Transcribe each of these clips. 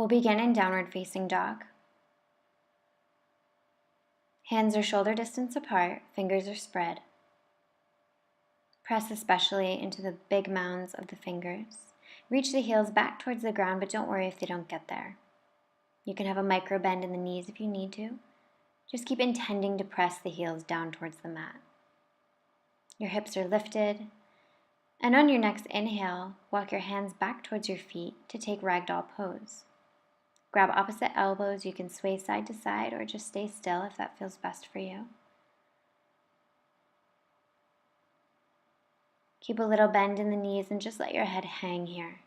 We'll begin in downward facing dog. Hands are shoulder distance apart, fingers are spread. Press especially into the big mounds of the fingers. Reach the heels back towards the ground, but don't worry if they don't get there. You can have a micro bend in the knees if you need to. Just keep intending to press the heels down towards the mat. Your hips are lifted. And on your next inhale, walk your hands back towards your feet to take ragdoll pose. Grab opposite elbows. You can sway side to side or just stay still if that feels best for you. Keep a little bend in the knees and just let your head hang here.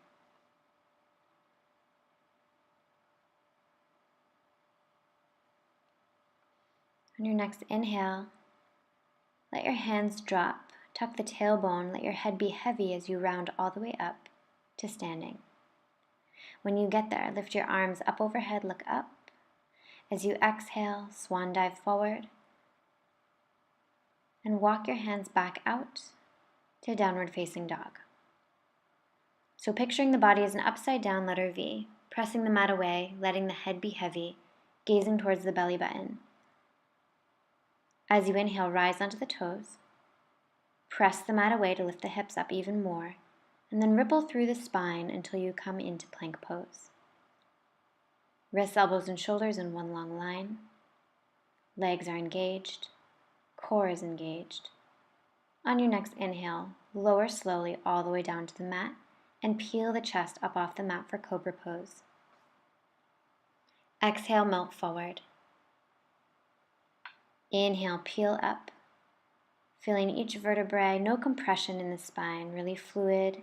On your next inhale, let your hands drop. Tuck the tailbone. Let your head be heavy as you round all the way up to standing. When you get there, lift your arms up overhead, look up. As you exhale, swan dive forward. And walk your hands back out to downward facing dog. So picturing the body as an upside down letter V, pressing the mat away, letting the head be heavy, gazing towards the belly button. As you inhale, rise onto the toes. Press the mat away to lift the hips up even more, and then ripple through the spine until you come into plank pose. Wrists, elbows, and shoulders in one long line. Legs are engaged. Core is engaged. On your next inhale, lower slowly all the way down to the mat and peel the chest up off the mat for cobra pose. Exhale, melt forward. Inhale, peel up. Feeling each vertebrae, no compression in the spine, really fluid.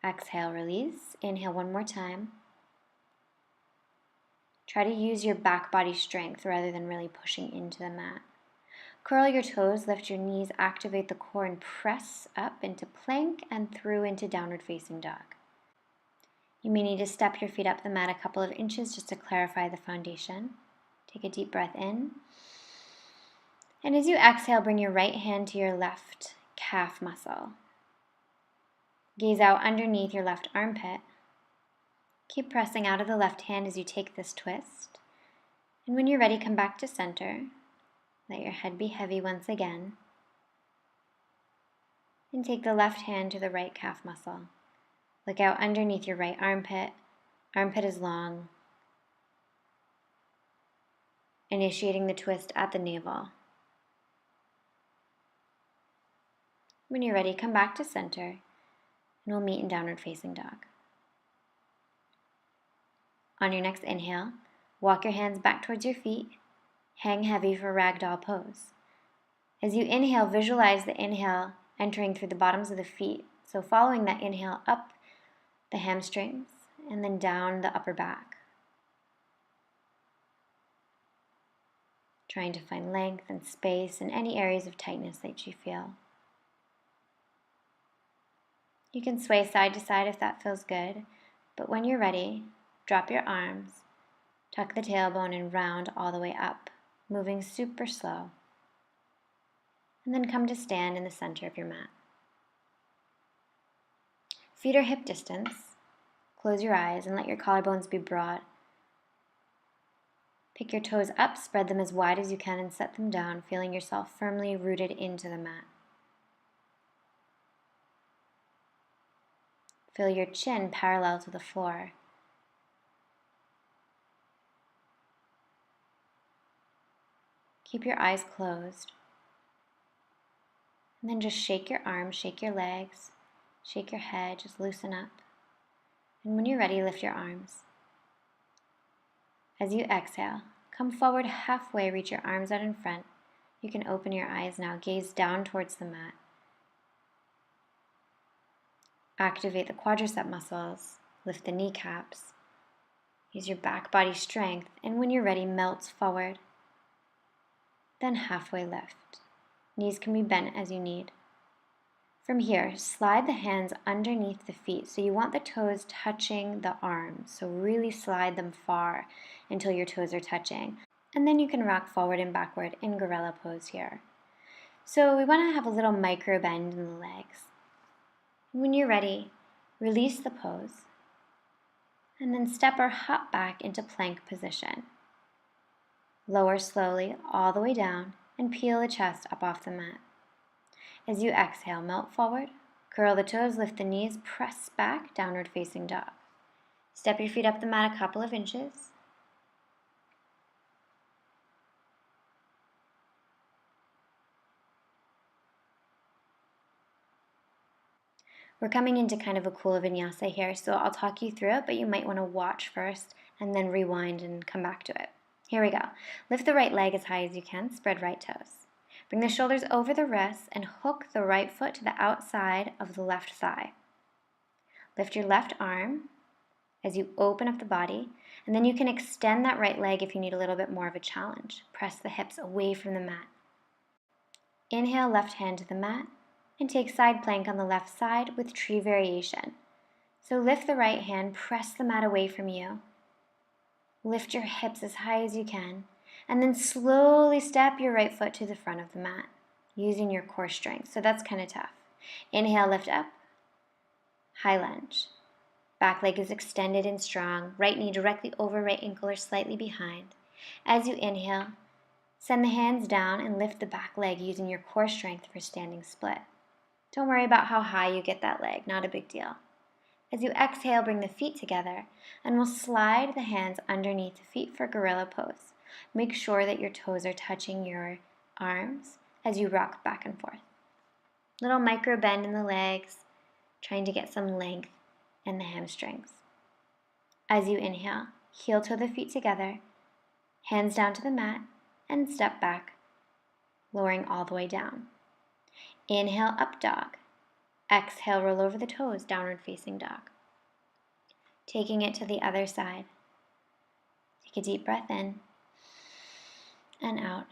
Exhale, release. Inhale one more time. Try to use your back body strength rather than really pushing into the mat. Curl your toes, lift your knees, activate the core, and press up into plank and through into downward facing dog. You may need to step your feet up the mat a couple of inches just to clarify the foundation. Take a deep breath in. And as you exhale, bring your right hand to your left calf muscle. Gaze out underneath your left armpit. Keep pressing out of the left hand as you take this twist. And when you're ready, come back to center. Let your head be heavy once again. And take the left hand to the right calf muscle. Look out underneath your right armpit. Armpit is long. Initiating the twist at the navel. When you're ready, come back to center, and we'll meet in downward facing dog. On your next inhale, walk your hands back towards your feet, hang heavy for ragdoll pose. As you inhale, visualize the inhale entering through the bottoms of the feet. So following that inhale, up the hamstrings, and then down the upper back. Trying to find length and space in any areas of tightness that you feel. You can sway side to side if that feels good, but when you're ready, drop your arms, tuck the tailbone, and round all the way up, moving super slow. And then come to stand in the center of your mat. Feet are hip distance. Close your eyes and let your collarbones be broad. Pick your toes up, spread them as wide as you can, and set them down, feeling yourself firmly rooted into the mat. Feel your chin parallel to the floor. Keep your eyes closed. And then just shake your arms, shake your legs, shake your head, just loosen up. And when you're ready, lift your arms. As you exhale, come forward halfway, reach your arms out in front. You can open your eyes now, gaze down towards the mat. Activate the quadricep muscles, lift the kneecaps. Use your back body strength, and when you're ready, melt forward. Then halfway lift. Knees can be bent as you need. From here, slide the hands underneath the feet. So you want the toes touching the arms. So really slide them far until your toes are touching. And then you can rock forward and backward in gorilla pose here. So we want to have a little micro bend in the legs. When you're ready, release the pose. And then step or hop back into plank position. Lower slowly all the way down and peel the chest up off the mat. As you exhale, melt forward, curl the toes, lift the knees, press back, downward facing dog. Step your feet up the mat a couple of inches. We're coming into kind of a cool vinyasa here, so I'll talk you through it, but you might want to watch first and then rewind and come back to it. Here we go. Lift the right leg as high as you can, spread right toes. Bring the shoulders over the wrists and hook the right foot to the outside of the left thigh. Lift your left arm as you open up the body, and then you can extend that right leg if you need a little bit more of a challenge. Press the hips away from the mat. Inhale, left hand to the mat, and take side plank on the left side with tree variation. So lift the right hand, press the mat away from you. Lift your hips as high as you can, and then slowly step your right foot to the front of the mat, using your core strength. So that's kind of tough. Inhale, lift up, high lunge. Back leg is extended and strong, right knee directly over right ankle or slightly behind. As you inhale, send the hands down and lift the back leg using your core strength for standing split. Don't worry about how high you get that leg, not a big deal. As you exhale, bring the feet together and we'll slide the hands underneath the feet for gorilla pose. Make sure that your toes are touching your arms as you rock back and forth. Little micro bend in the legs, trying to get some length in the hamstrings. As you inhale, heel toe the feet together, hands down to the mat, and step back, lowering all the way down. Inhale, up dog. Exhale, roll over the toes, downward facing dog. Taking it to the other side. Take a deep breath in and out.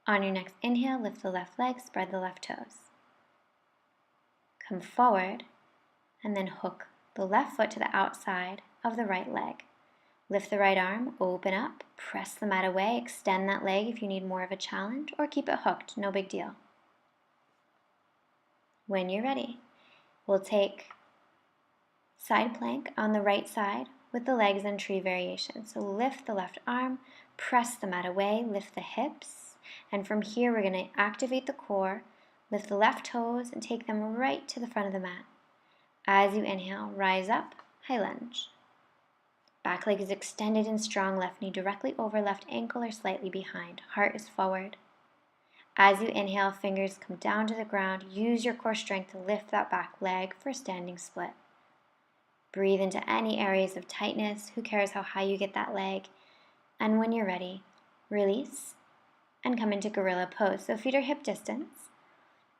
On your next inhale, lift the left leg, spread the left toes. Come forward and then hook the left foot to the outside of the right leg. Lift the right arm, open up, press the mat away, extend that leg if you need more of a challenge, or keep it hooked, no big deal. When you're ready, we'll take side plank on the right side with the legs and tree variation. So lift the left arm, press the mat away, lift the hips, and from here we're going to activate the core, lift the left toes and take them right to the front of the mat. As you inhale, rise up, high lunge. Back leg is extended and strong, left knee directly over left ankle or slightly behind. Heart is forward. As you inhale, fingers come down to the ground. Use your core strength to lift that back leg for standing split. Breathe into any areas of tightness. Who cares how high you get that leg? And when you're ready, release and come into gorilla pose. So feet are hip distance.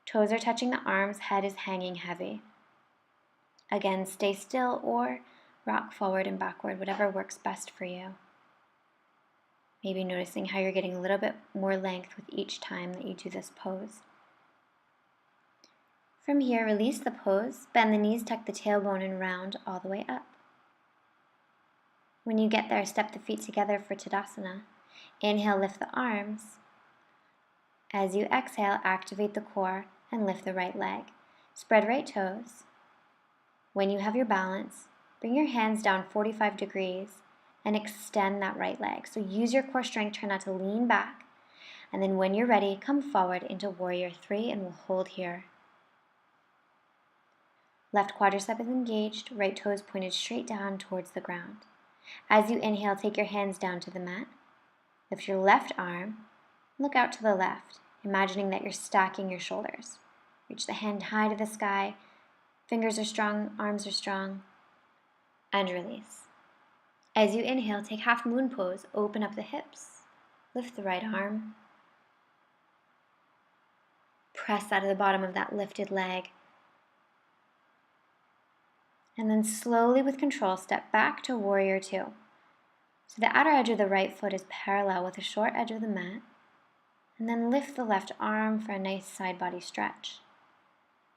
Toes are touching the arms, head is hanging heavy. Again, stay still or rock forward and backward, whatever works best for you. Maybe noticing how you're getting a little bit more length with each time that you do this pose. From here, release the pose, bend the knees, tuck the tailbone and round all the way up. When you get there, step the feet together for Tadasana. Inhale, lift the arms. As you exhale, activate the core and lift the right leg. Spread right toes. When you have your balance, bring your hands down 45 degrees and extend that right leg. So use your core strength, try not to lean back. And then when you're ready, come forward into Warrior 3 and we'll hold here. Left quadricep is engaged, right toe is pointed straight down towards the ground. As you inhale, take your hands down to the mat. Lift your left arm, look out to the left, imagining that you're stacking your shoulders. Reach the hand high to the sky, fingers are strong, arms are strong, and release. As you inhale, take half moon pose, open up the hips, lift the right arm, press out of the bottom of that lifted leg, and then slowly with control, step back to Warrior 2. So the outer edge of the right foot is parallel with the short edge of the mat, and then lift the left arm for a nice side body stretch.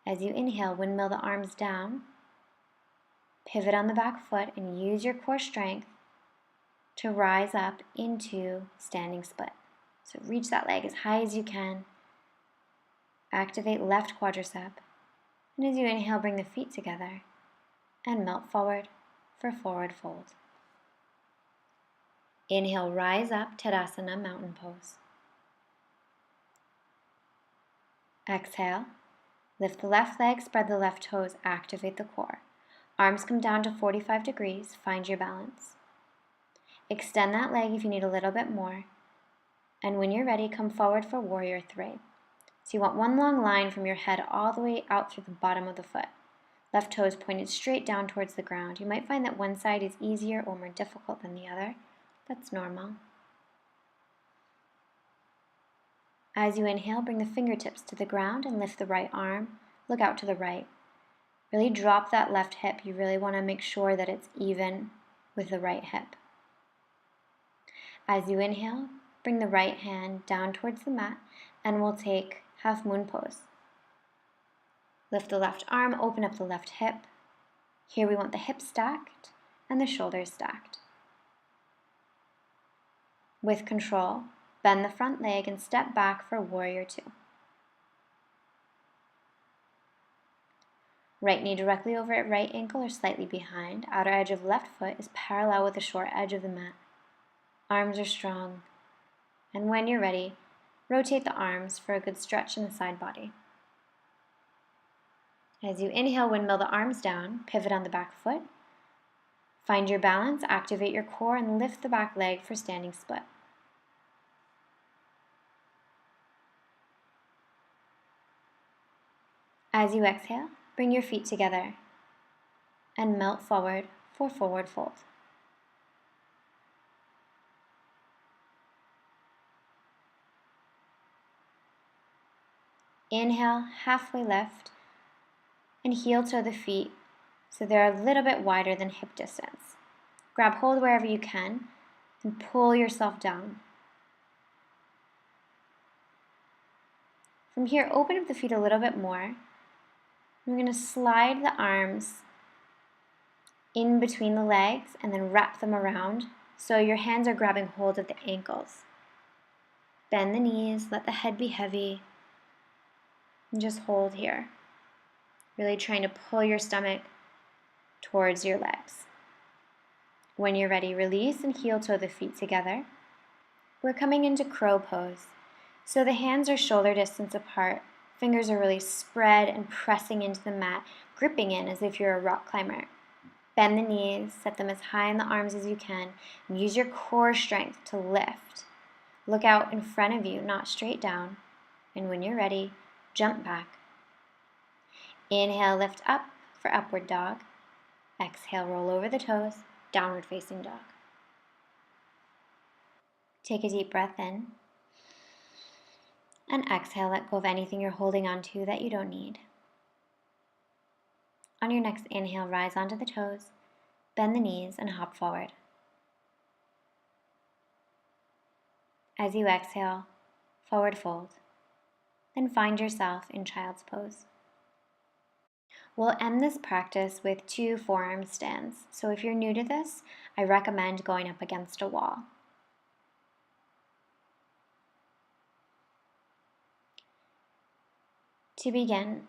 As you inhale, windmill the arms down, pivot on the back foot and use your core strength to rise up into standing split. So reach that leg as high as you can. Activate left quadricep. And as you inhale, bring the feet together and melt forward for forward fold. Inhale, rise up, Tadasana, mountain pose. Exhale, lift the left leg, spread the left toes, activate the core. Arms come down to 45 degrees, find your balance. Extend that leg if you need a little bit more. And when you're ready, come forward for warrior three. So you want one long line from your head all the way out through the bottom of the foot. Left toes pointed straight down towards the ground. You might find that one side is easier or more difficult than the other. That's normal. As you inhale, bring the fingertips to the ground and lift the right arm. Look out to the right. Really drop that left hip. You really want to make sure that it's even with the right hip. As you inhale, bring the right hand down towards the mat and we'll take half moon pose. Lift the left arm, open up the left hip. Here we want the hips stacked and the shoulders stacked. With control, bend the front leg and step back for warrior two. Right knee directly over at right ankle or slightly behind. Outer edge of left foot is parallel with the short edge of the mat. Arms are strong. And when you're ready, rotate the arms for a good stretch in the side body. As you inhale, windmill the arms down, pivot on the back foot. Find your balance, activate your core, and lift the back leg for standing split. As you exhale, bring your feet together and melt forward for forward fold. Inhale, halfway lift, and heel toe the feet so they're a little bit wider than hip distance. Grab hold wherever you can and pull yourself down. From here, open up the feet a little bit more. We're going to slide the arms in between the legs and then wrap them around so your hands are grabbing hold of the ankles. Bend the knees, let the head be heavy, and just hold here. Really trying to pull your stomach towards your legs. When you're ready, release and heel toe the feet together. We're coming into crow pose. So the hands are shoulder distance apart. Fingers are really spread and pressing into the mat, gripping in as if you're a rock climber. Bend the knees, set them as high in the arms as you can, and use your core strength to lift. Look out in front of you, not straight down. And when you're ready, jump back. Inhale, lift up for upward dog. Exhale, roll over the toes, downward facing dog. Take a deep breath in. And exhale, let go of anything you're holding on to that you don't need. On your next inhale, rise onto the toes, bend the knees, and hop forward. As you exhale, forward fold. Then find yourself in child's pose. We'll end this practice with 2 forearm stands. So if you're new to this, I recommend going up against a wall. To begin,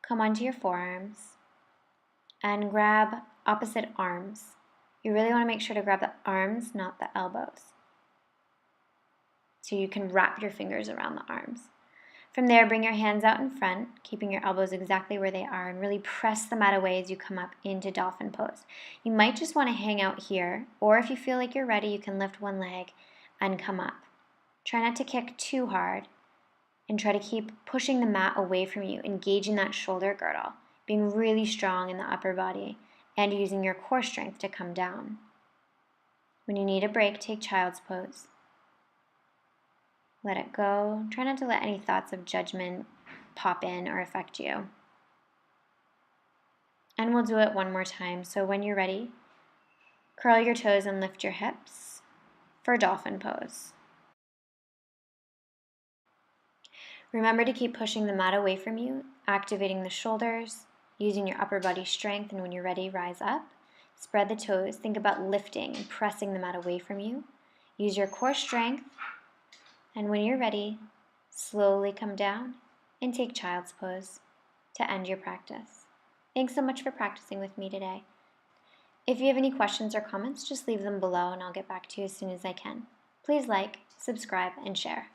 come onto your forearms and grab opposite arms. You really want to make sure to grab the arms, not the elbows. So you can wrap your fingers around the arms. From there, bring your hands out in front, keeping your elbows exactly where they are, and really press the mat away as you come up into dolphin pose. You might just want to hang out here, or if you feel like you're ready, you can lift one leg and come up. Try not to kick too hard, and try to keep pushing the mat away from you, engaging that shoulder girdle, being really strong in the upper body, and using your core strength to come down. When you need a break, take child's pose. Let it go. Try not to let any thoughts of judgment pop in or affect you. And we'll do it one more time. So when you're ready, curl your toes and lift your hips for dolphin pose. Remember to keep pushing the mat away from you, activating the shoulders, using your upper body strength, and when you're ready, rise up. Spread the toes. Think about lifting and pressing the mat away from you. Use your core strength, and when you're ready, slowly come down and take child's pose. to end your practice. Thanks so much for practicing with me today. If you have any questions or comments, just leave them below and I'll get back to you as soon as I can. Please like, subscribe, and share.